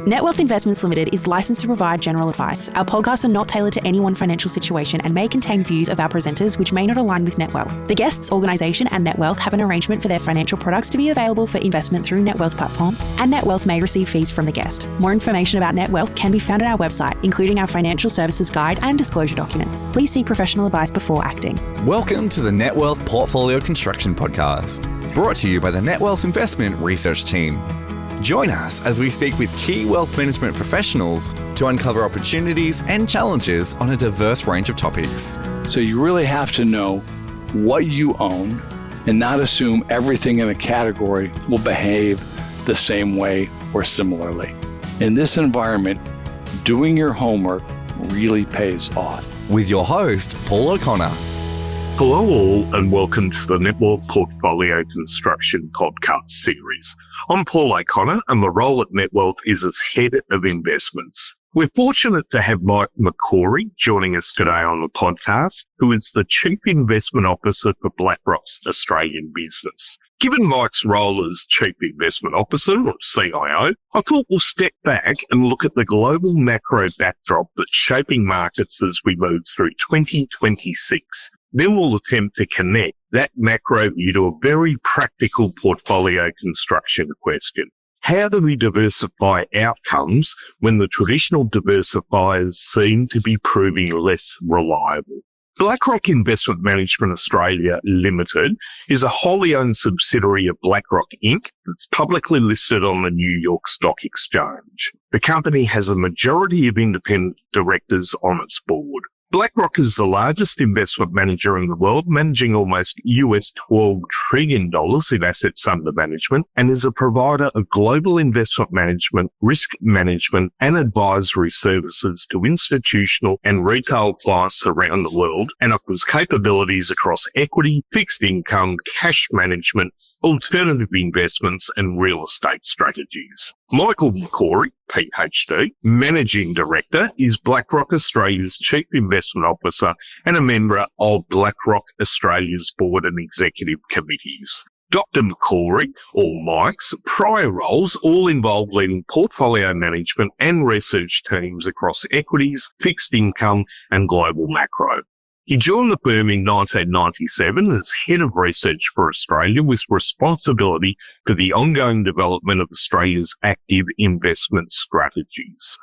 Net Wealth Investments Limited is licensed to provide general advice. Our podcasts are not tailored to any one financial situation and may contain views of our presenters which may not align with Net Wealth. The guests, organisation and Net Wealth have an arrangement for their financial products to be available for investment through Net Wealth platforms, and Net Wealth may receive fees from the guest. More information about Net Wealth can be found on our website, including our financial services guide and disclosure documents. Please seek professional advice before acting. Welcome to the Net Wealth Portfolio Construction Podcast, brought to you by the Net Wealth Investment Research Team. Join us as we speak with key wealth management professionals to uncover opportunities and challenges on a diverse range of topics. So you really have to know what you own and not assume everything in a category will behave the same way or similarly. In this environment, doing your homework really pays off. With your host, Paul O'Connor. Hello all and welcome to the Net Wealth Portfolio Construction Podcast series. I'm Paul O'Connor and my role at Net Wealth is as Head of Investments. We're fortunate to have Mike McCorry joining us today on the podcast, who is the Chief Investment Officer for BlackRock's Australian business. Given Mike's role as Chief Investment Officer, or CIO, I thought we'll step back and look at the global macro backdrop that's shaping markets as we move through 2026. Then we'll attempt to connect that macro view to a very practical portfolio construction question. How do we diversify outcomes when the traditional diversifiers seem to be proving less reliable? BlackRock Investment Management Australia Limited is a wholly owned subsidiary of BlackRock Inc. that's publicly listed on the New York Stock Exchange. The company has a majority of independent directors on its board. BlackRock is the largest investment manager in the world, managing almost $12 trillion in assets under management, and is a provider of global investment management, risk management, and advisory services to institutional and retail clients around the world, and offers capabilities across equity, fixed income, cash management, alternative investments, and real estate strategies. Michael McCorry, PhD, Managing Director, is BlackRock Australia's Chief Investment Officer and a member of BlackRock Australia's Board and Executive Committees. Dr. McCorry, or Mike's, prior roles all involve leading portfolio management and research teams across equities, fixed income, and global macro. He joined the firm in 1997 as Head of Research for Australia with responsibility for the ongoing development of Australia's active investment strategies.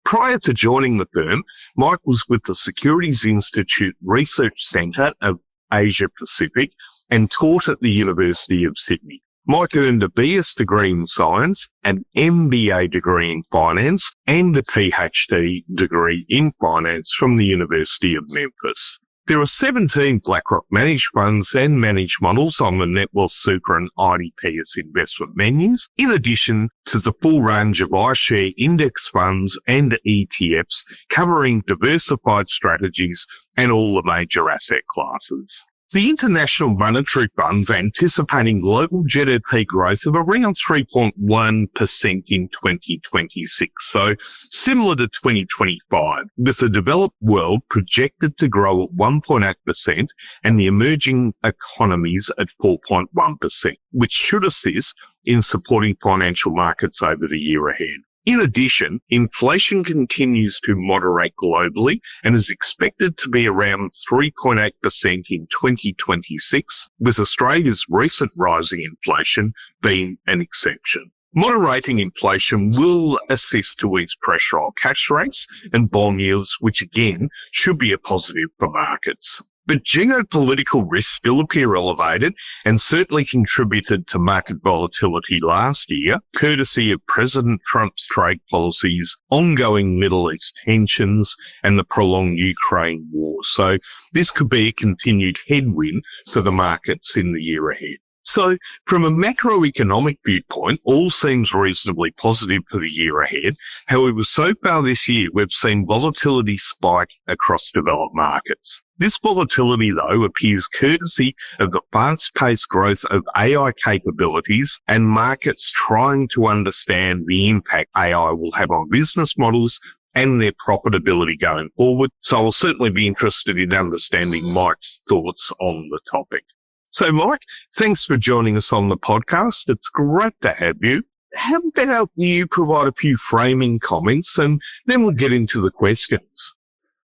Prior to joining the firm, Mike was with the Securities Institute Research Centre of Asia Pacific and taught at the University of Sydney. Mike earned a BS degree in science, an MBA degree in finance, and a PhD degree in finance from the University of Memphis. There are 17 BlackRock managed funds and managed models on the Net Wealth Super and IDPS investment menus, in addition to the full range of iShare index funds and ETFs covering diversified strategies and all the major asset classes. The International Monetary Fund's anticipating global GDP growth of around 3.1% in 2026, so similar to 2025, with the developed world projected to grow at 1.8% and the emerging economies at 4.1%, which should assist in supporting financial markets over the year ahead. In addition, inflation continues to moderate globally and is expected to be around 3.8% in 2026, with Australia's recent rising inflation being an exception. Moderating inflation will assist to ease pressure on cash rates and bond yields, which again should be a positive for markets. But geopolitical risks still appear elevated and certainly contributed to market volatility last year, courtesy of President Trump's trade policies, ongoing Middle East tensions, and the prolonged Ukraine war. So this could be a continued headwind for the markets in the year ahead. So from a macroeconomic viewpoint, all seems reasonably positive for the year ahead. However, so far this year, we've seen volatility spike across developed markets. This volatility, though, appears courtesy of the fast-paced growth of AI capabilities and markets trying to understand the impact AI will have on business models and their profitability going forward. So I'll certainly be interested in understanding Mike's thoughts on the topic. So, Mike, thanks for joining us on the podcast. It's great to have you. How about you provide a few framing comments and then we'll get into the questions.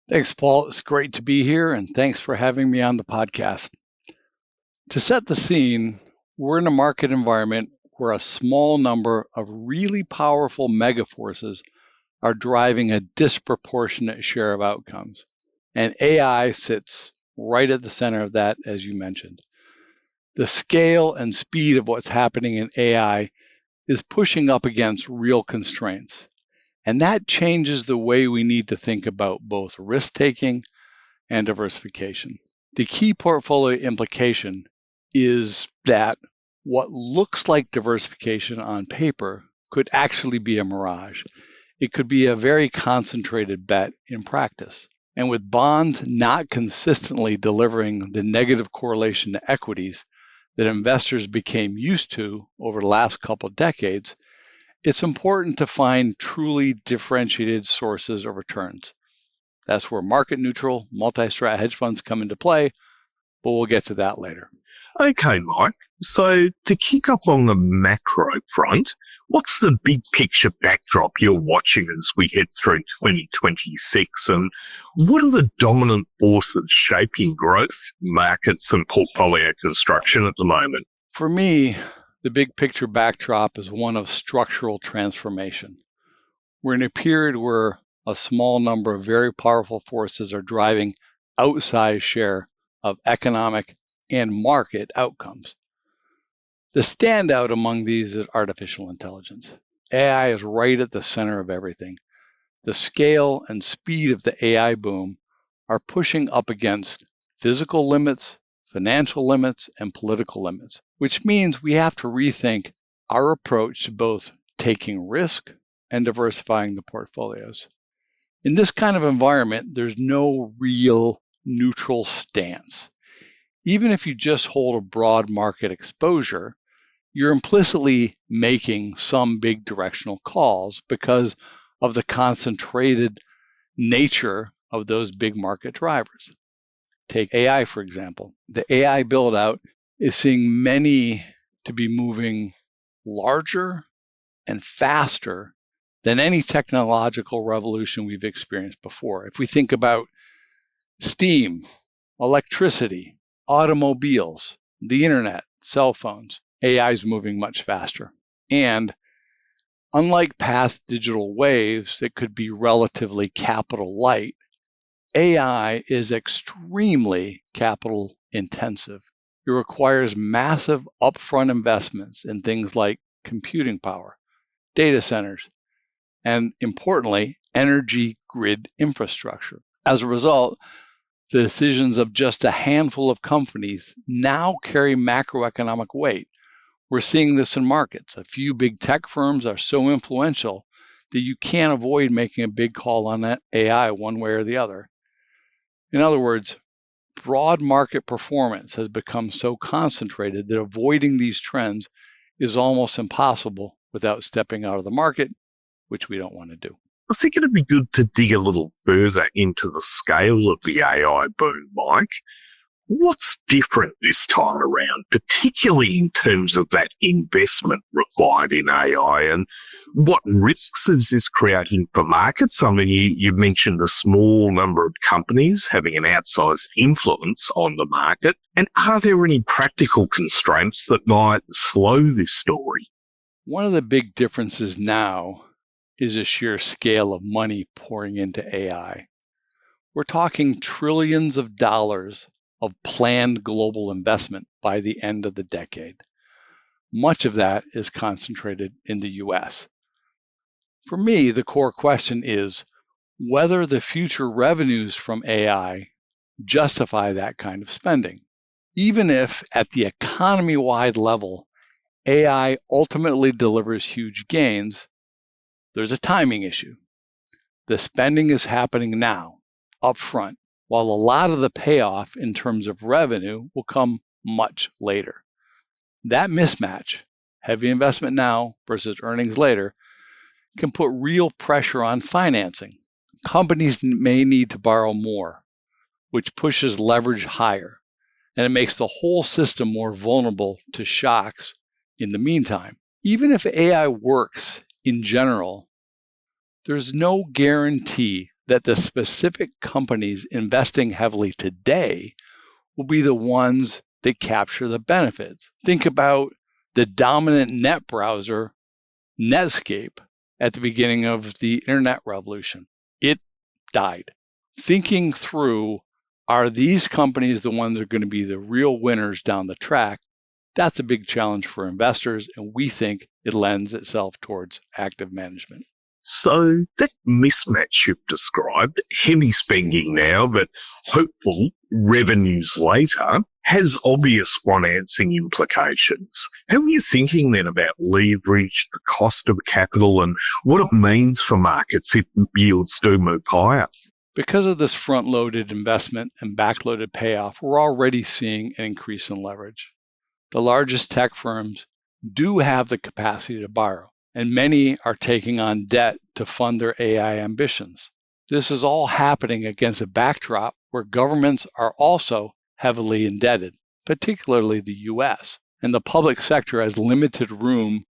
Thanks, Paul. It's great to be here, and thanks for having me on the podcast. To set the scene, we're in a market environment where a small number of really powerful megaforces are driving a disproportionate share of outcomes. And AI sits right at the center of that, as you mentioned. The scale and speed of what's happening in AI is pushing up against real constraints. And that changes the way we need to think about both risk-taking and diversification. The key portfolio implication is that what looks like diversification on paper could actually be a mirage. It could be a very concentrated bet in practice. And with bonds not consistently delivering the negative correlation to equities that investors became used to over the last couple of decades, it's important to find truly differentiated sources of returns. That's where market-neutral, multi-strat hedge funds come into play, but we'll get to that later. Okay, Mike. So to kick up on the macro front, what's the big picture backdrop you're watching as we head through 2026? And what are the dominant forces shaping growth, markets, and portfolio construction at the moment? For me, the big picture backdrop is one of structural transformation. We're in a period where a small number of very powerful forces are driving outsized share of economic and market outcomes. The standout among these is artificial intelligence. AI is right at the center of everything. The scale and speed of the AI boom are pushing up against physical limits, financial limits, and political limits, which means we have to rethink our approach to both taking risk and diversifying the portfolios. In this kind of environment, there's no real neutral stance. Even if you just hold a broad market exposure, you're implicitly making some big directional calls because of the concentrated nature of those big market drivers. Take AI, for example. The AI build-out is seeing many to be moving larger and faster than any technological revolution we've experienced before. If we think about steam, electricity, automobiles, the internet, cell phones, AI is moving much faster. And unlike past digital waves that could be relatively capital light, AI is extremely capital intensive. It requires massive upfront investments in things like computing power, data centers, and importantly, energy grid infrastructure. As a result, the decisions of just a handful of companies now carry macroeconomic weight. We're seeing this in markets. A few big tech firms are so influential that you can't avoid making a big call on that AI one way or the other. In other words, broad market performance has become so concentrated that avoiding these trends is almost impossible without stepping out of the market, which we don't want to do. I think it'd be good to dig a little further into the scale of the AI boom, Mike. What's different this time around, particularly in terms of that investment required in AI, and what risks is this creating for markets? I mean, you mentioned a small number of companies having an outsized influence on the market. And are there any practical constraints that might slow this story? One of the big differences now is the sheer scale of money pouring into AI. We're talking trillions of dollars of planned global investment by the end of the decade. Much of that is concentrated in the US. For me, the core question is whether the future revenues from AI justify that kind of spending. Even if at the economy-wide level, AI ultimately delivers huge gains, there's a timing issue. The spending is happening now, upfront, while a lot of the payoff in terms of revenue will come much later. That mismatch, heavy investment now versus earnings later, can put real pressure on financing. Companies may need to borrow more, which pushes leverage higher, and it makes the whole system more vulnerable to shocks in the meantime. Even if AI works in general, there's no guarantee that the specific companies investing heavily today will be the ones that capture the benefits. Think about the dominant net browser, Netscape, at the beginning of the internet revolution. It died. Thinking through, are these companies the ones that are going to be the real winners down the track? That's a big challenge for investors, and we think it lends itself towards active management. So that mismatch you've described, heavy spending now, but hopeful revenues later, has obvious financing implications. How are you thinking then about leverage, the cost of capital, and what it means for markets if yields do move higher? Because of this front-loaded investment and back-loaded payoff, we're already seeing an increase in leverage. The largest tech firms do have the capacity to borrow, and many are taking on debt to fund their AI ambitions. This is all happening against a backdrop where governments are also heavily indebted, particularly the US, and the public sector has limited room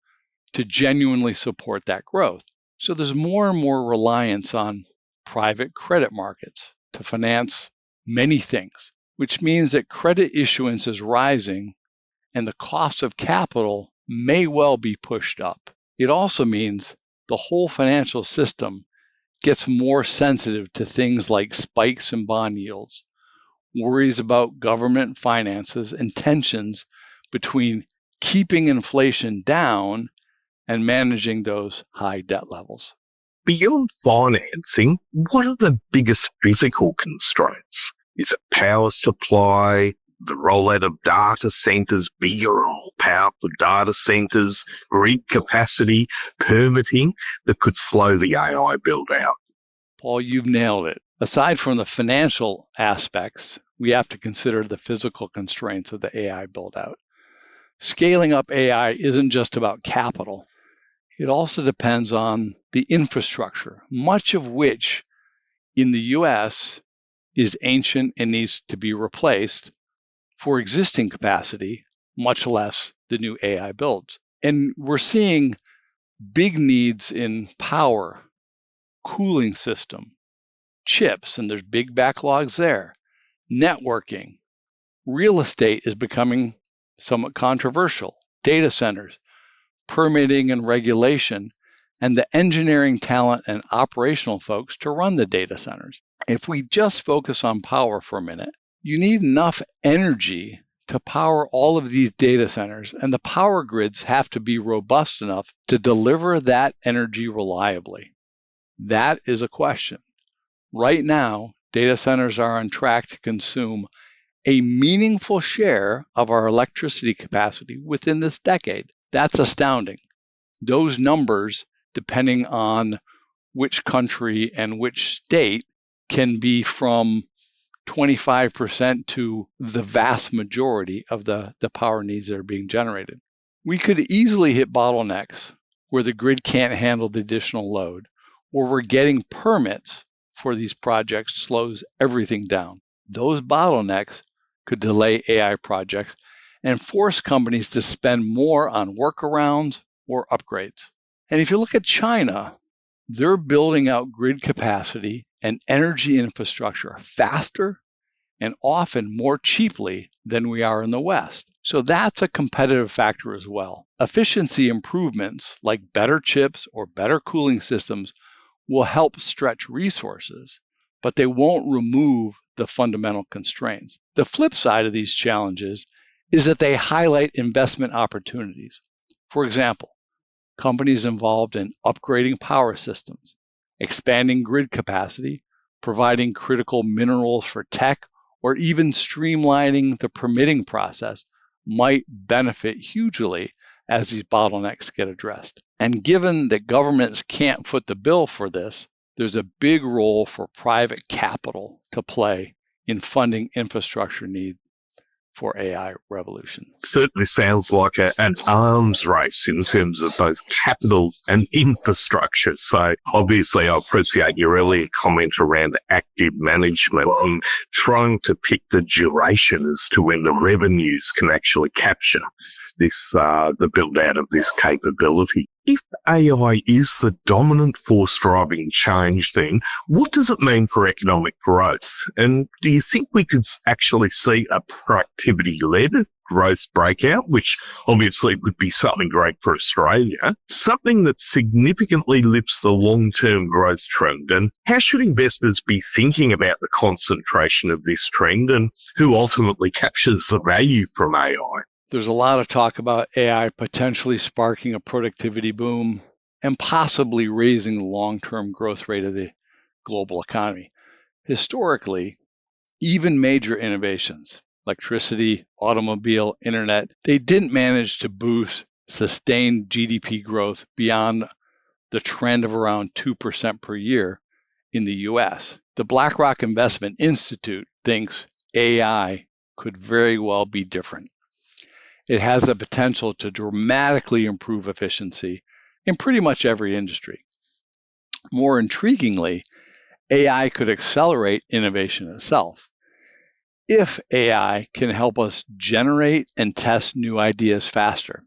to genuinely support that growth. So there's more and more reliance on private credit markets to finance many things, which means that credit issuance is rising and the cost of capital may well be pushed up. It also means the whole financial system gets more sensitive to things like spikes in bond yields, worries about government finances, and tensions between keeping inflation down and managing those high debt levels. Beyond financing, what are the biggest physical constraints? Is it power supply, the rollout of data centers, bigger power for data centers, grid capacity, permitting that could slow the AI build out? Paul, you've nailed it. Aside from the financial aspects, we have to consider the physical constraints of the AI build out. Scaling up AI isn't just about capital. It also depends on the infrastructure, much of which in the US is ancient and needs to be replaced for existing capacity, much less the new AI builds. And we're seeing big needs in power, cooling system, chips, and there's big backlogs there. Networking, real estate is becoming somewhat controversial. Data centers, permitting and regulation, and the engineering talent and operational folks to run the data centers. If we just focus on power for a minute, you need enough energy to power all of these data centers, and the power grids have to be robust enough to deliver that energy reliably. That is a question. Right now, data centers are on track to consume a meaningful share of our electricity capacity within this decade. That's astounding. Those numbers, depending on which country and which state, can be from 25% to the vast majority of the power needs that are being generated. We could easily hit bottlenecks where the grid can't handle the additional load, or we're getting permits for these projects slows everything down. Those bottlenecks could delay AI projects and force companies to spend more on workarounds or upgrades. And if you look at China, they're building out grid capacity and energy infrastructure faster and often more cheaply than we are in the West. So that's a competitive factor as well. Efficiency improvements like better chips or better cooling systems will help stretch resources, but they won't remove the fundamental constraints. The flip side of these challenges is that they highlight investment opportunities. For example, companies involved in upgrading power systems, expanding grid capacity, providing critical minerals for tech, or even streamlining the permitting process might benefit hugely as these bottlenecks get addressed. And given that governments can't foot the bill for this, there's a big role for private capital to play in funding infrastructure need for AI revolution. Certainly sounds like an arms race in terms of both capital and infrastructure. So obviously I appreciate your earlier comment around active management and trying to pick the duration as to when the revenues can actually capture. the build out of this capability. If AI is the dominant force driving change, then what does it mean for economic growth? And do you think we could actually see a productivity-led growth breakout, which obviously would be something great for Australia, something that significantly lifts the long-term growth trend? And how should investors be thinking about the concentration of this trend and who ultimately captures the value from AI? There's a lot of talk about AI potentially sparking a productivity boom and possibly raising the long-term growth rate of the global economy. Historically, even major innovations, electricity, automobile, internet, they didn't manage to boost sustained GDP growth beyond the trend of around 2% per year in the US. The BlackRock Investment Institute thinks AI could very well be different. It has the potential to dramatically improve efficiency in pretty much every industry. More intriguingly, AI could accelerate innovation itself. If AI can help us generate and test new ideas faster,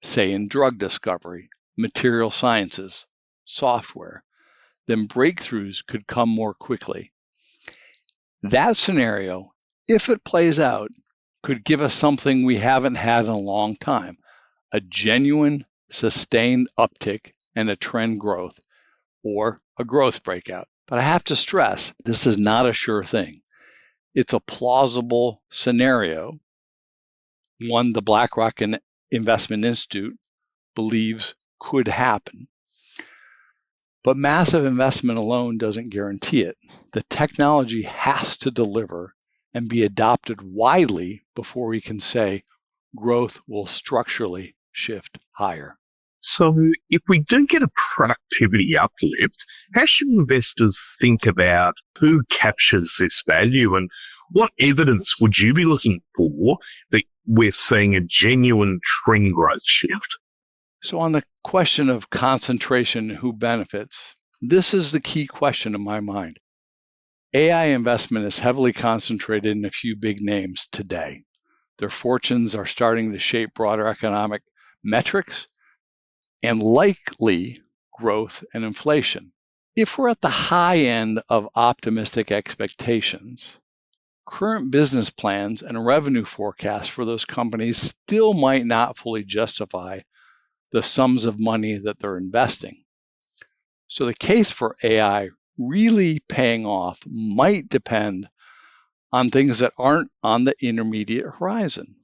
say in drug discovery, material sciences, software, then breakthroughs could come more quickly. That scenario, if it plays out, could give us something we haven't had in a long time, a genuine, sustained uptick and a trend growth, or a growth breakout. But I have to stress, this is not a sure thing. It's a plausible scenario, one the BlackRock Investment Institute believes could happen. But massive investment alone doesn't guarantee it. The technology has to deliver and be adopted widely before we can say growth will structurally shift higher. So if we do get a productivity uplift, how should investors think about who captures this value, and what evidence would you be looking for that we're seeing a genuine trend growth shift? So on the question of concentration, who benefits, this is the key question in my mind. AI investment is heavily concentrated in a few big names today. Their fortunes are starting to shape broader economic metrics and likely growth and inflation. If we're at the high end of optimistic expectations, current business plans and revenue forecasts for those companies still might not fully justify the sums of money that they're investing. So the case for AI really paying off might depend on things that aren't on the intermediate horizon.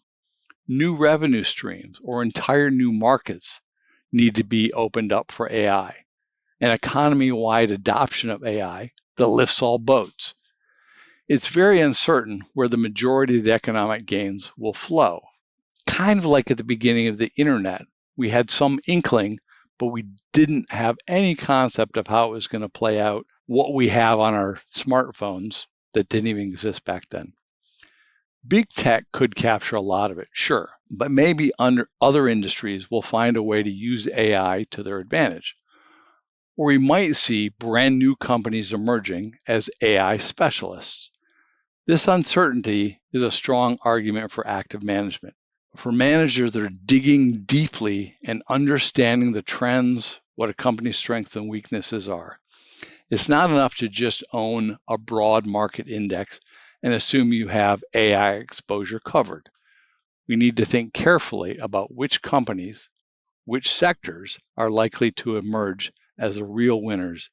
New revenue streams or entire new markets need to be opened up for AI. An economy-wide adoption of AI that lifts all boats. It's very uncertain where the majority of the economic gains will flow. Kind of like at the beginning of the internet. We had some inkling, but we didn't have any concept of how it was going to play out, what we have on our smartphones that didn't even exist back then. Big tech could capture a lot of it, sure, but maybe other industries will find a way to use AI to their advantage. Or we might see brand new companies emerging as AI specialists. This uncertainty is a strong argument for active management. For managers that are digging deeply and understanding the trends, what a company's strengths and weaknesses are. It's not enough to just own a broad market index and assume you have AI exposure covered. We need to think carefully about which companies, which sectors are likely to emerge as the real winners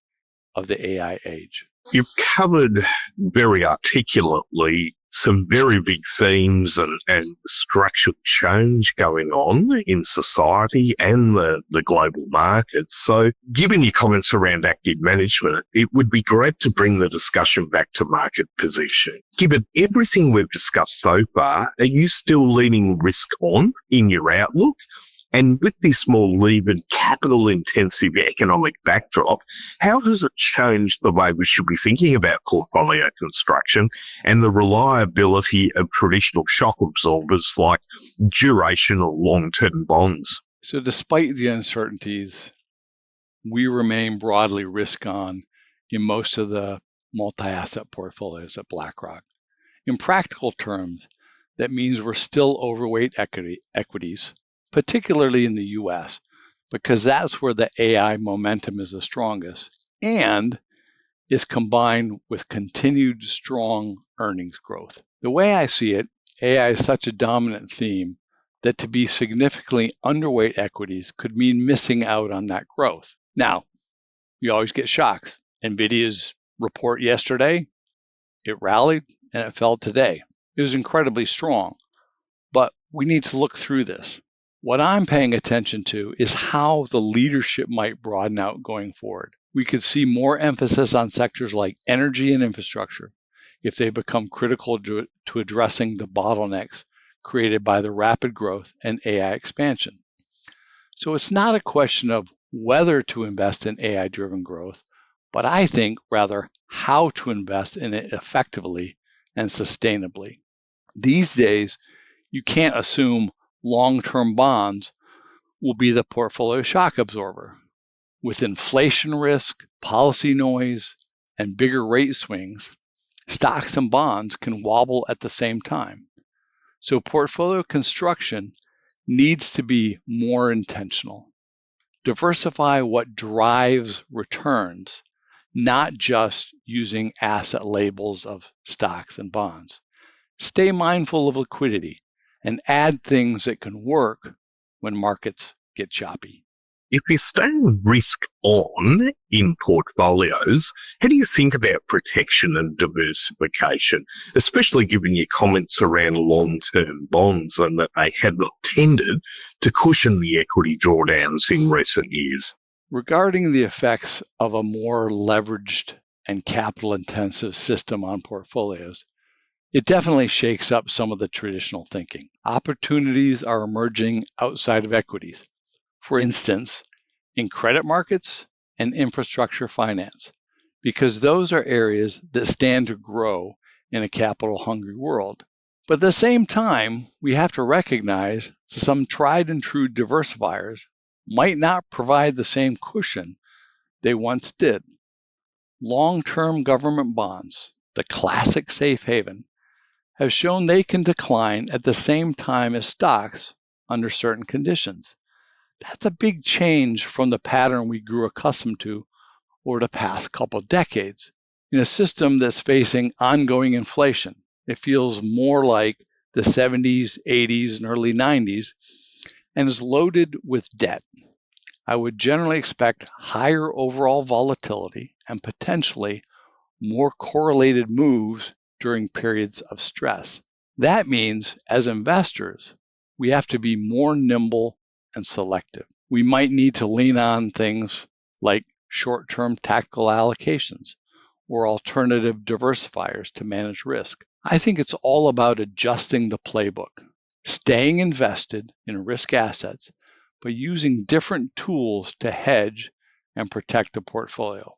of the AI age. You've covered very articulately some very big themes and structural change going on in society and the global markets. So given your comments around active management, it would be great to bring the discussion back to market position. Given everything we've discussed so far, are you still leaning risk on in your outlook? And with this more levered, capital-intensive economic backdrop, how has it changed the way we should be thinking about portfolio construction and the reliability of traditional shock absorbers like duration or long-term bonds? So despite the uncertainties, we remain broadly risk-on in most of the multi-asset portfolios at BlackRock. In practical terms, that means we're still overweight equities, particularly in the US, because that's where the AI momentum is the strongest and is combined with continued strong earnings growth. The way I see it, AI is such a dominant theme that to be significantly underweight equities could mean missing out on that growth. Now, you always get shocks. NVIDIA's report yesterday, it rallied and it fell today. It was incredibly strong, but we need to look through this. What I'm paying attention to is how the leadership might broaden out going forward. We could see more emphasis on sectors like energy and infrastructure if they become critical to addressing the bottlenecks created by the rapid growth and AI expansion. So it's not a question of whether to invest in AI-driven growth, but I think rather how to invest in it effectively and sustainably. These days, you can't assume long-term bonds will be the portfolio shock absorber. With inflation risk, policy noise, and bigger rate swings, stocks and bonds can wobble at the same time. So portfolio construction needs to be more intentional. Diversify what drives returns, not just using asset labels of stocks and bonds. Stay mindful of liquidity and add things that can work when markets get choppy. If you're staying risk on in portfolios, how do you think about protection and diversification, especially given your comments around long-term bonds and that they have not tended to cushion the equity drawdowns in recent years? Regarding the effects of a more leveraged and capital-intensive system on portfolios, it definitely shakes up some of the traditional thinking. Opportunities are emerging outside of equities. For instance, in credit markets and infrastructure finance, because those are areas that stand to grow in a capital-hungry world. But at the same time, we have to recognize some tried and true diversifiers might not provide the same cushion they once did. Long-term government bonds, the classic safe haven, have shown they can decline at the same time as stocks under certain conditions. That's a big change from the pattern we grew accustomed to over the past couple of decades. In a system that's facing ongoing inflation, it feels more like the 70s, 80s, and early 90s, and is loaded with debt. I would generally expect higher overall volatility and potentially more correlated moves during periods of stress. That means, as investors, we have to be more nimble and selective. We might need to lean on things like short-term tactical allocations or alternative diversifiers to manage risk. I think it's all about adjusting the playbook, staying invested in risk assets, but using different tools to hedge and protect the portfolio,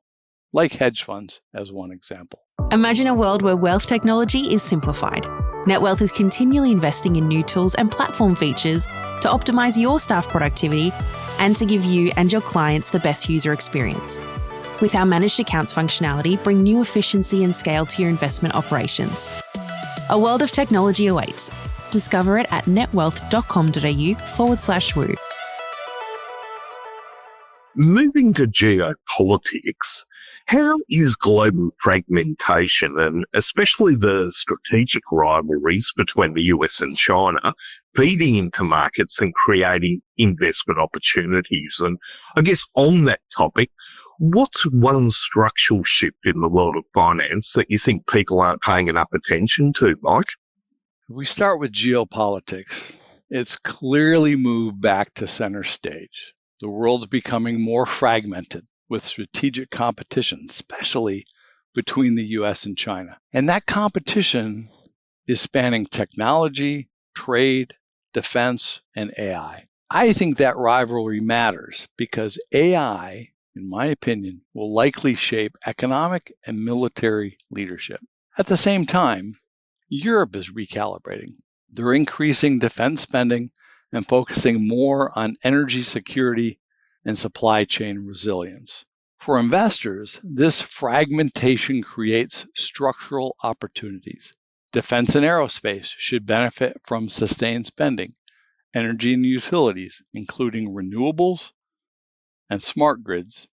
like hedge funds as one example. Imagine a world where wealth technology is simplified. NetWealth is continually investing in new tools and platform features to optimize your staff productivity and to give you and your clients the best user experience. With our managed accounts functionality, bring new efficiency and scale to your investment operations. A world of technology awaits. Discover it at netwealth.com.au/woo. Moving to geopolitics, how is global fragmentation and especially the strategic rivalries between the US and China feeding into markets and creating investment opportunities? And I guess on that topic, what's one structural shift in the world of finance that you think people aren't paying enough attention to, Mike? If we start with geopolitics, it's clearly moved back to center stage. The world's becoming more fragmented with strategic competition, especially between the US and China. And that competition is spanning technology, trade, defense, and AI. I think that rivalry matters because AI, in my opinion, will likely shape economic and military leadership. At the same time, Europe is recalibrating. They're increasing defense spending and focusing more on energy security and supply chain resilience. For investors, this fragmentation creates structural opportunities. Defense and aerospace should benefit from sustained spending. Energy and utilities, including renewables and smart grids,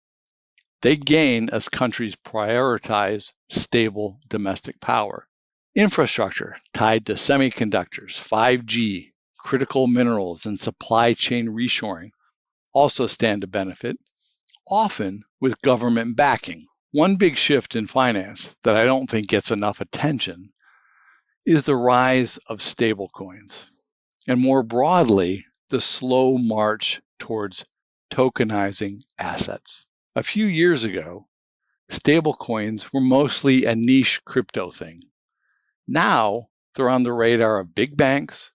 they gain as countries prioritize stable domestic power. Infrastructure tied to semiconductors, 5G, critical minerals, and supply chain reshoring also stand to benefit, often with government backing. One big shift in finance that I don't think gets enough attention is the rise of stablecoins, and more broadly, the slow march towards tokenizing assets. A few years ago, stablecoins were mostly a niche crypto thing. Now, they're on the radar of big banks,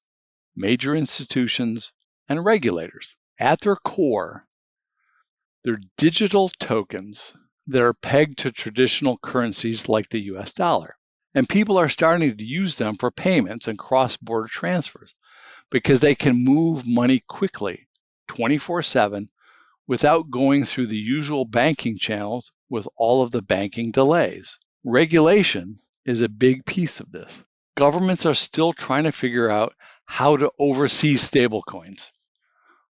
major institutions, and regulators. At their core, they're digital tokens that are pegged to traditional currencies like the US dollar. And people are starting to use them for payments and cross-border transfers because they can move money quickly, 24/7, without going through the usual banking channels with all of the banking delays. Regulation is a big piece of this. Governments are still trying to figure out how to oversee stablecoins.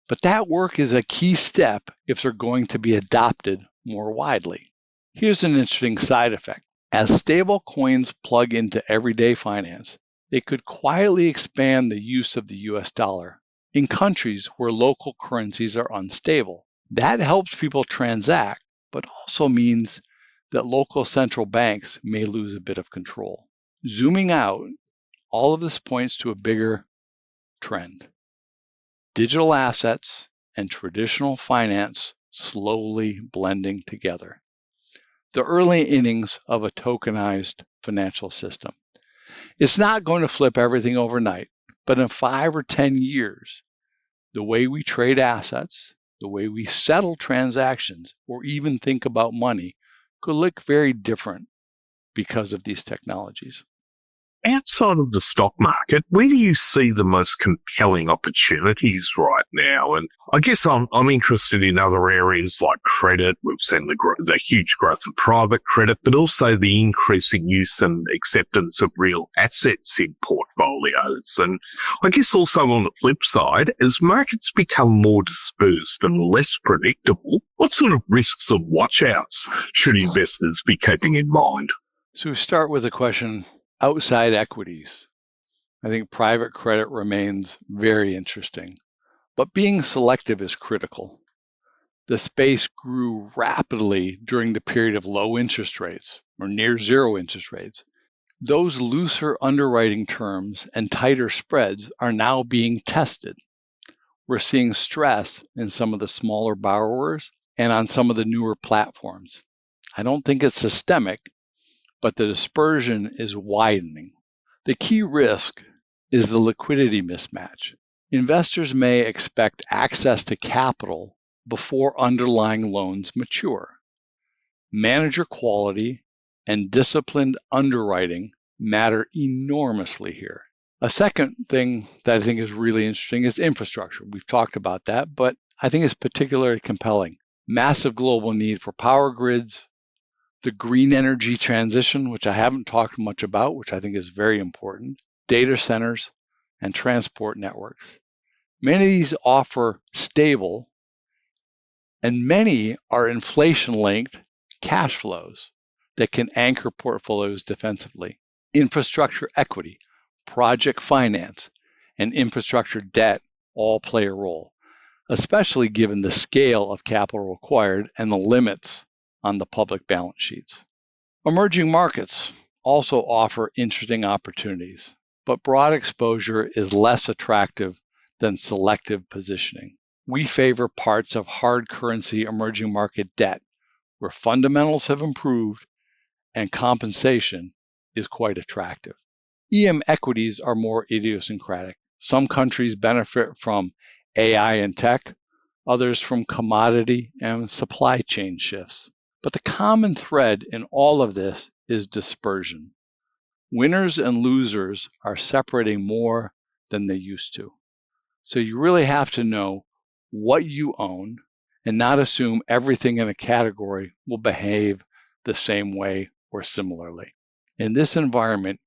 But that work is a key step if they're going to be adopted more widely. Here's an interesting side effect. As stablecoins plug into everyday finance, they could quietly expand the use of the US dollar in countries where local currencies are unstable. That helps people transact, but also means that local central banks may lose a bit of control. Zooming out, all of this points to a bigger trend. Digital assets and traditional finance slowly blending together. The early innings of a tokenized financial system. It's not going to flip everything overnight, but in 5 or 10 years, the way we trade assets, the way we settle transactions, or even think about money could look very different because of these technologies. Outside of the stock market, where do you see the most compelling opportunities right now? And I guess I'm interested in other areas like credit. We've seen the huge growth of private credit, but also the increasing use and acceptance of real assets in portfolios. And I guess also on the flip side, as markets become more dispersed and less predictable, what sort of risks or watch-outs should investors be keeping in mind? So we start with the question, outside equities. I think private credit remains very interesting, but being selective is critical. The space grew rapidly during the period of low interest rates or near zero interest rates. Those looser underwriting terms and tighter spreads are now being tested. We're seeing stress in some of the smaller borrowers and on some of the newer platforms. I don't think it's systemic, but the dispersion is widening. The key risk is the liquidity mismatch. Investors may expect access to capital before underlying loans mature. Manager quality and disciplined underwriting matter enormously here. A second thing that I think is really interesting is infrastructure. We've talked about that, but I think it's particularly compelling. Massive global need for power grids, the green energy transition, which I haven't talked much about, which I think is very important, data centers, and transport networks. Many of these offer stable, and many are inflation-linked cash flows that can anchor portfolios defensively. Infrastructure equity, project finance, and infrastructure debt all play a role, especially given the scale of capital required and the limits on the public balance sheets. Emerging markets also offer interesting opportunities, but broad exposure is less attractive than selective positioning. We favor parts of hard currency emerging market debt, where fundamentals have improved and compensation is quite attractive. EM equities are more idiosyncratic. Some countries benefit from AI and tech, others from commodity and supply chain shifts. But the common thread in all of this is dispersion. Winners and losers are separating more than they used to. So you really have to know what you own and not assume everything in a category will behave the same way or similarly. In this environment,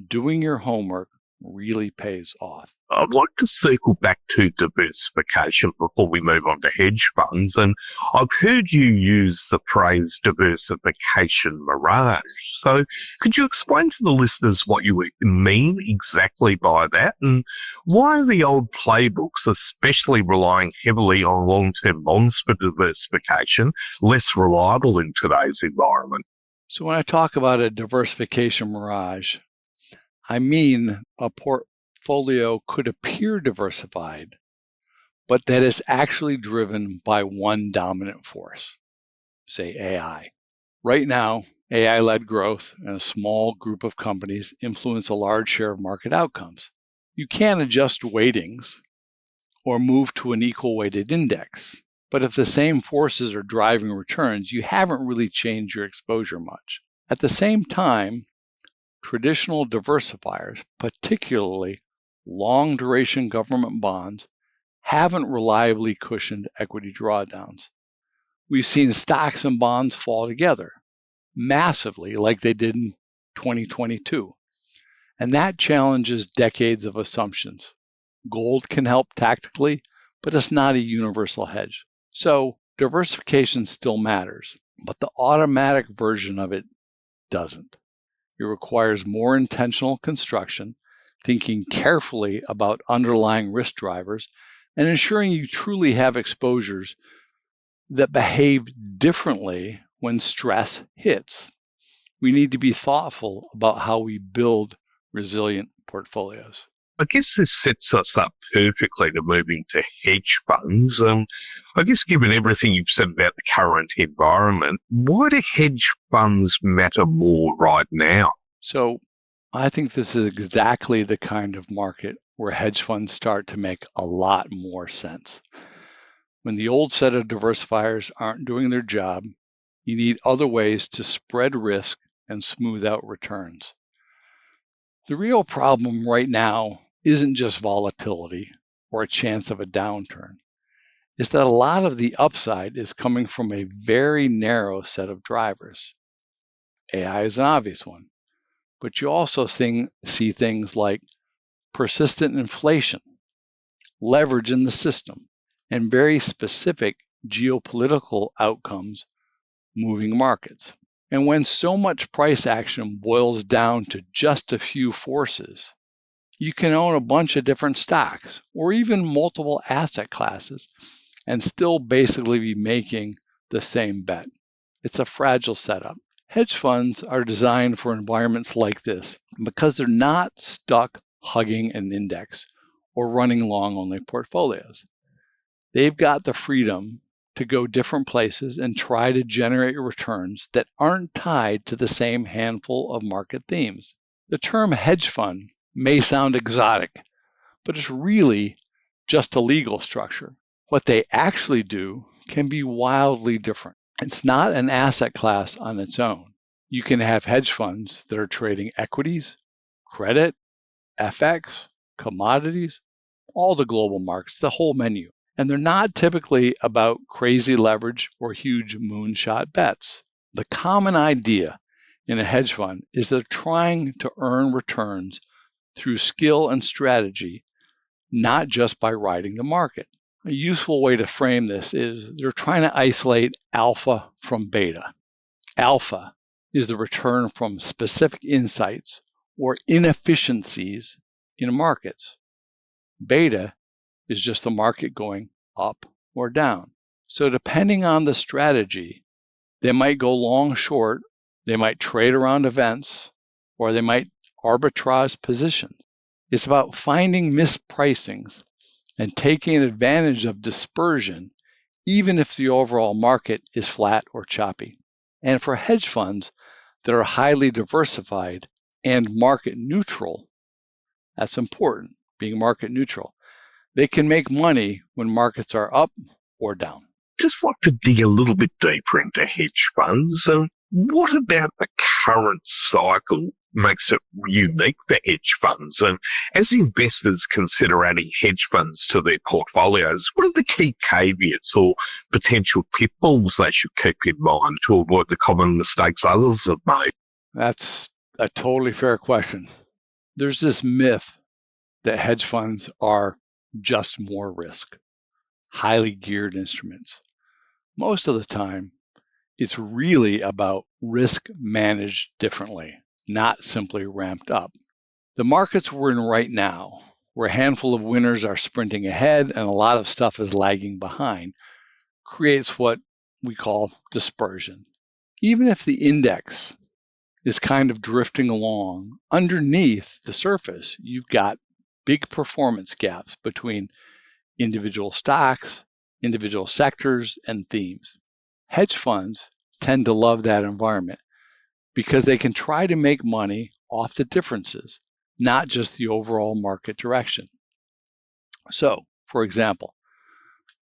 doing your homework really pays off. I'd like to circle back to diversification before we move on to hedge funds. And I've heard you use the phrase diversification mirage. So could you explain to the listeners what you mean exactly by that, and why are the old playbooks, especially relying heavily on long-term bonds for diversification, less reliable in today's environment? So when I talk about a diversification mirage, I mean a portfolio could appear diversified, but that is actually driven by one dominant force, say AI. Right now, AI-led growth and a small group of companies influence a large share of market outcomes. You can adjust weightings or move to an equal weighted index, but if the same forces are driving returns, you haven't really changed your exposure much. At the same time, traditional diversifiers, particularly long-duration government bonds, haven't reliably cushioned equity drawdowns. We've seen stocks and bonds fall together massively like they did in 2022. And that challenges decades of assumptions. Gold can help tactically, but it's not a universal hedge. So diversification still matters, but the automatic version of it doesn't. It requires more intentional construction, thinking carefully about underlying risk drivers, and ensuring you truly have exposures that behave differently when stress hits. We need to be thoughtful about how we build resilient portfolios. I guess this sets us up perfectly to move into hedge funds. I guess given everything you've said about the current environment, why do hedge funds matter more right now? So I think this is exactly the kind of market where hedge funds start to make a lot more sense. When the old set of diversifiers aren't doing their job, you need other ways to spread risk and smooth out returns. The real problem right now isn't just volatility or a chance of a downturn. It's that a lot of the upside is coming from a very narrow set of drivers. AI is an obvious one, but you also see things like persistent inflation, leverage in the system, and very specific geopolitical outcomes moving markets. And when so much price action boils down to just a few forces, you can own a bunch of different stocks or even multiple asset classes and still basically be making the same bet. It's a fragile setup. Hedge funds are designed for environments like this because they're not stuck hugging an index or running long-only portfolios. They've got the freedom to go different places and try to generate returns that aren't tied to the same handful of market themes. The term hedge fund may sound exotic, but it's really just a legal structure. What they actually do can be wildly different. It's not an asset class on its own. You can have hedge funds that are trading equities, credit, FX, commodities, all the global markets, the whole menu. And they're not typically about crazy leverage or huge moonshot bets. The common idea in a hedge fund is they're trying to earn returns through skill and strategy, not just by riding the market. A useful way to frame this is they're trying to isolate alpha from beta. Alpha is the return from specific insights or inefficiencies in markets. Beta is just the market going up or down. So depending on the strategy, they might go long, short, they might trade around events, or they might arbitrage positions. It's about finding mispricings and taking advantage of dispersion, even if the overall market is flat or choppy. And for hedge funds that are highly diversified and market neutral, that's important, being market neutral. They can make money when markets are up or down. Just like to dig a little bit deeper into hedge funds. What about the current cycle makes it unique for hedge funds? And as investors consider adding hedge funds to their portfolios, what are the key caveats or potential pitfalls they should keep in mind to avoid the common mistakes others have made? That's a totally fair question. There's this myth that hedge funds are just more risk, highly geared instruments. Most of the time, it's really about risk managed differently, not simply ramped up. The markets we're in right now, where a handful of winners are sprinting ahead and a lot of stuff is lagging behind, creates what we call dispersion. Even if the index is kind of drifting along, underneath the surface, you've got big performance gaps between individual stocks, individual sectors, and themes. Hedge funds tend to love that environment because they can try to make money off the differences, not just the overall market direction. So, for example,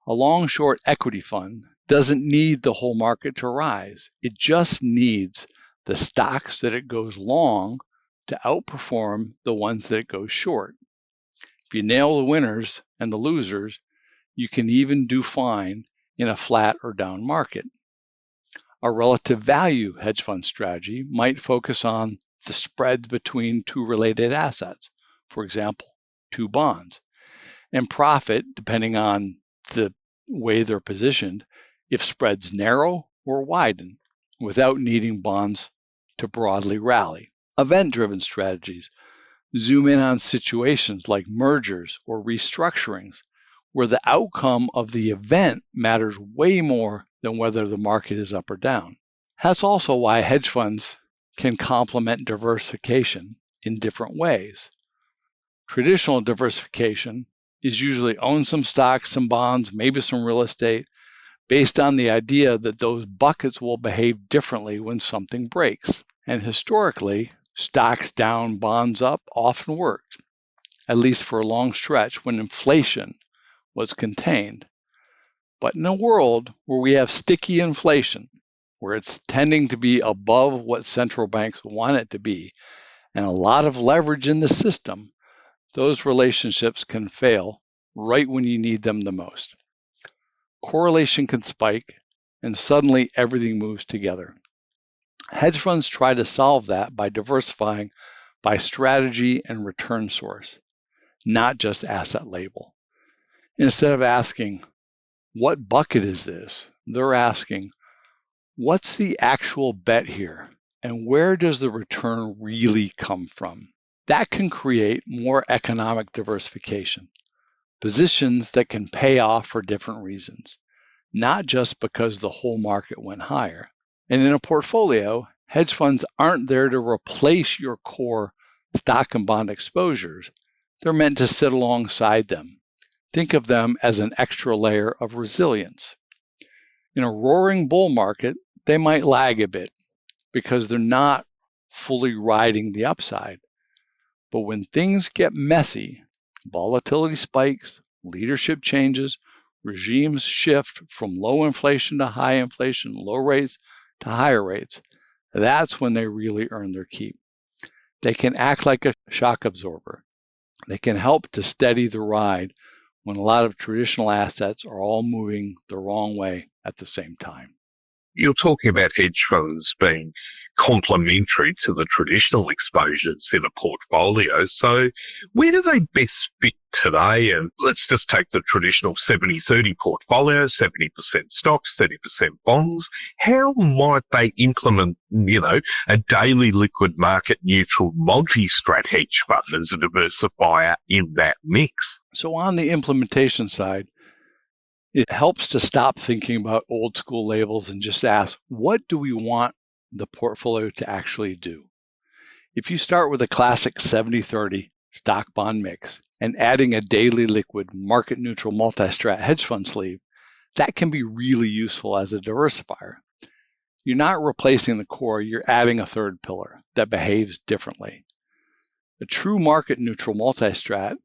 a long-short equity fund doesn't need the whole market to rise. It just needs the stocks that it goes long to outperform the ones that it goes short. If you nail the winners and the losers, you can even do fine in a flat or down market. A relative value hedge fund strategy might focus on the spread between two related assets, for example, two bonds, and profit depending on the way they're positioned if spreads narrow or widen without needing bonds to broadly rally. Event-driven strategies zoom in on situations like mergers or restructurings where the outcome of the event matters way more than whether the market is up or down. That's also why hedge funds can complement diversification in different ways. Traditional diversification is usually own some stocks, some bonds, maybe some real estate, based on the idea that those buckets will behave differently when something breaks. And historically, stocks down, bonds up often worked, at least for a long stretch when inflation was contained. But in a world where we have sticky inflation, where it's tending to be above what central banks want it to be, and a lot of leverage in the system, those relationships can fail right when you need them the most. Correlation can spike, and suddenly everything moves together. Hedge funds try to solve that by diversifying by strategy and return source, not just asset label. Instead of asking, what bucket is this? They're asking, what's the actual bet here? And where does the return really come from? That can create more economic diversification, positions that can pay off for different reasons, not just because the whole market went higher. And in a portfolio, hedge funds aren't there to replace your core stock and bond exposures. They're meant to sit alongside them. Think of them as an extra layer of resilience. In a roaring bull market, they might lag a bit because they're not fully riding the upside. But when things get messy, volatility spikes, leadership changes, regimes shift from low inflation to high inflation, low rates to higher rates, that's when they really earn their keep. They can act like a shock absorber. They can help to steady the ride when a lot of traditional assets are all moving the wrong way at the same time. You're talking about hedge funds being complementary to the traditional exposures in a portfolio. So where do they best fit today? And let's just take the traditional 70-30 portfolio, 70% stocks, 30% bonds. How might they implement, a daily liquid market neutral multi-strat hedge fund as a diversifier in that mix? So on the implementation side, it helps to stop thinking about old school labels and just ask, what do we want the portfolio to actually do? If you start with a classic 70-30 stock bond mix and adding a daily liquid market neutral multi-strat hedge fund sleeve, that can be really useful as a diversifier. You're not replacing the core, you're adding a third pillar that behaves differently. A true market neutral multi-strat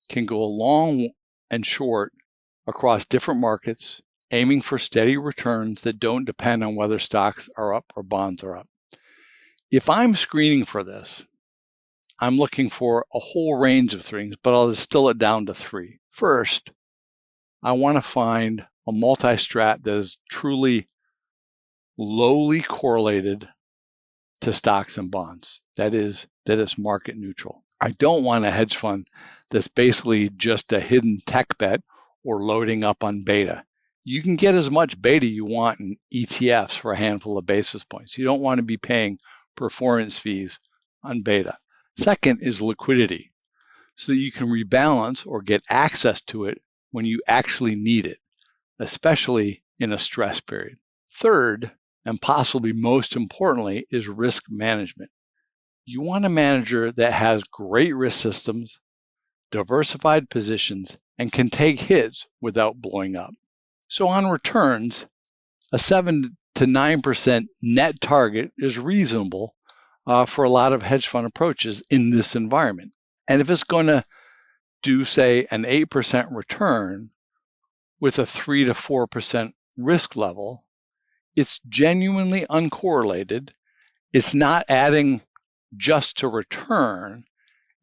can go long and short across different markets, aiming for steady returns that don't depend on whether stocks are up or bonds are up. If I'm screening for this, I'm looking for a whole range of things, but I'll distill it down to three. First, I want to find a multi-strat that is truly lowly correlated to stocks and bonds. That is market neutral. I don't want a hedge fund that's basically just a hidden tech bet or loading up on beta. You can get as much beta you want in ETFs for a handful of basis points. You don't want to be paying performance fees on beta. Second is liquidity, so that you can rebalance or get access to it when you actually need it, especially in a stress period. Third, and possibly most importantly, is risk management. You want a manager that has great risk systems, diversified positions, and can take hits without blowing up. So on returns, a 7 to 9% net target is reasonable for a lot of hedge fund approaches in this environment. And if it's going to do, say, an 8% return with a 3 to 4% risk level, it's genuinely uncorrelated. It's not adding just to return.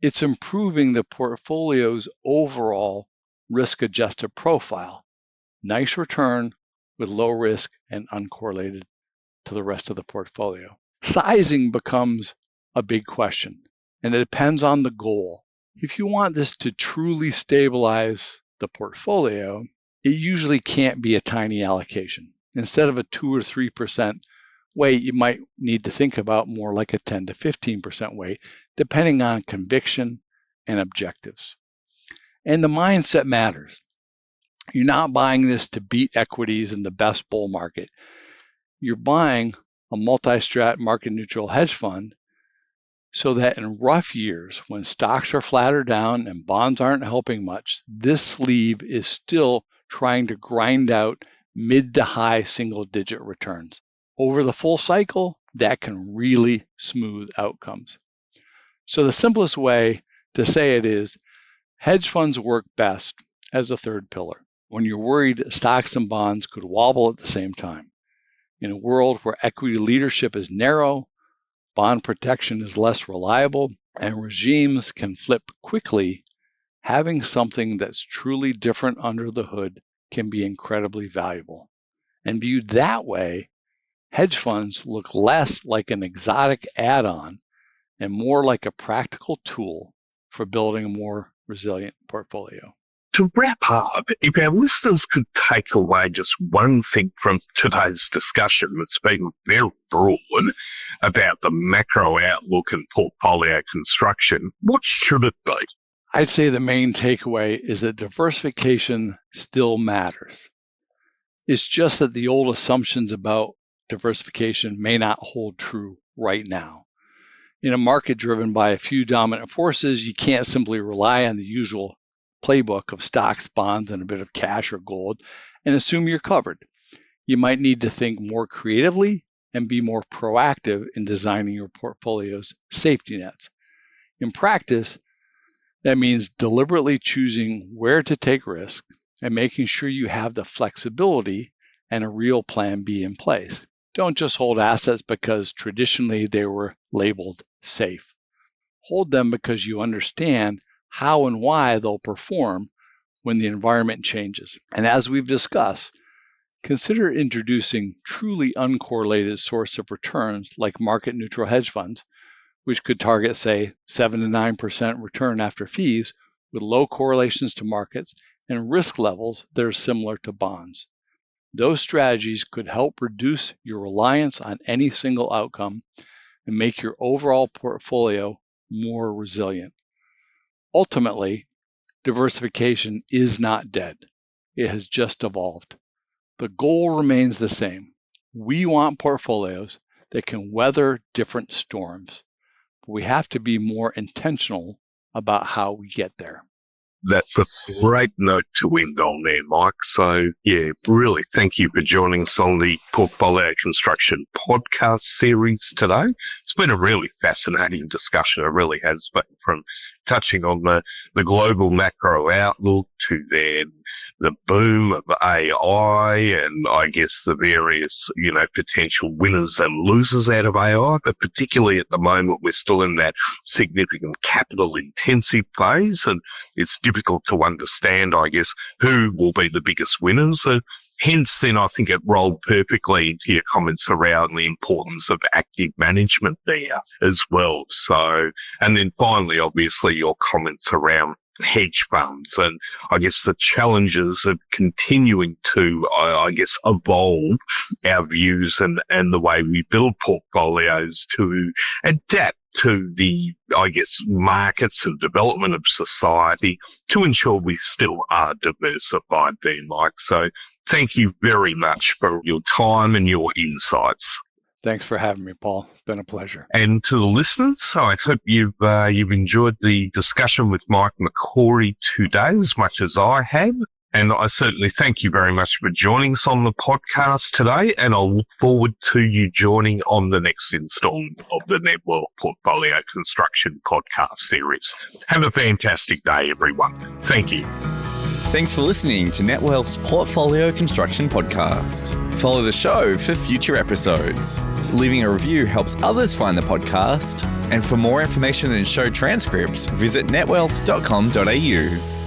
It's improving the portfolio's overall risk-adjusted profile. Nice return with low risk and uncorrelated to the rest of the portfolio. Sizing becomes a big question, and it depends on the goal. If you want this to truly stabilize the portfolio, it usually can't be a tiny allocation. Instead of a 2 or 3% weight, you might need to think about more like a 10 to 15% weight, depending on conviction and objectives. And the mindset matters. You're not buying this to beat equities in the best bull market. You're buying a multi-strat market neutral hedge fund so that in rough years, when stocks are flatter down and bonds aren't helping much, this sleeve is still trying to grind out mid to high single-digit returns. Over the full cycle, that can really smooth outcomes. So the simplest way to say it is, hedge funds work best as a third pillar when you're worried stocks and bonds could wobble at the same time. In a world where equity leadership is narrow, bond protection is less reliable, and regimes can flip quickly, having something that's truly different under the hood can be incredibly valuable. And viewed that way, hedge funds look less like an exotic add-on and more like a practical tool for building a more resilient portfolio. To wrap up, if our listeners could take away just one thing from today's discussion that's been very broad about the macro outlook and portfolio construction, what should it be? I'd say the main takeaway is that diversification still matters. It's just that the old assumptions about diversification may not hold true right now. In a market driven by a few dominant forces, you can't simply rely on the usual playbook of stocks, bonds, and a bit of cash or gold and assume you're covered. You might need to think more creatively and be more proactive in designing your portfolio's safety nets. In practice, that means deliberately choosing where to take risk and making sure you have the flexibility and a real plan B in place. Don't just hold assets because traditionally they were labeled safe. Hold them because you understand how and why they'll perform when the environment changes. And as we've discussed, consider introducing truly uncorrelated source of returns like market neutral hedge funds, which could target, say, 7 to 9% return after fees with low correlations to markets and risk levels that are similar to bonds. Those strategies could help reduce your reliance on any single outcome and make your overall portfolio more resilient. Ultimately, diversification is not dead. It has just evolved. The goal remains the same. We want portfolios that can weather different storms, but we have to be more intentional about how we get there. That's a great note to end on there, Mike. So, really thank you for joining us on the Portfolio Construction podcast series today. It's been a really fascinating discussion. It really has been, from touching on the global macro outlook to then the boom of AI and I guess the various, potential winners and losers out of AI. But particularly at the moment, we're still in that significant capital intensive phase, and it's difficult to understand, I guess, who will be the biggest winners. So hence, then I think it rolled perfectly into your comments around the importance of active management there as well. So, and then finally, obviously, your comments around hedge funds and I guess the challenges of continuing to, evolve our views and the way we build portfolios to adapt to the, markets and development of society to ensure we still are diversified there, Mike. So thank you very much for your time and your insights. Thanks for having me, Paul. It's been a pleasure. And to the listeners, I hope you've enjoyed the discussion with Mike McCorry today as much as I have. And I certainly thank you very much for joining us on the podcast today. And I'll look forward to you joining on the next installment of the Netwealth Portfolio Construction podcast series. Have a fantastic day, everyone. Thank you. Thanks for listening to Netwealth's Portfolio Construction Podcast. Follow the show for future episodes. Leaving a review helps others find the podcast. And for more information and show transcripts, visit netwealth.com.au.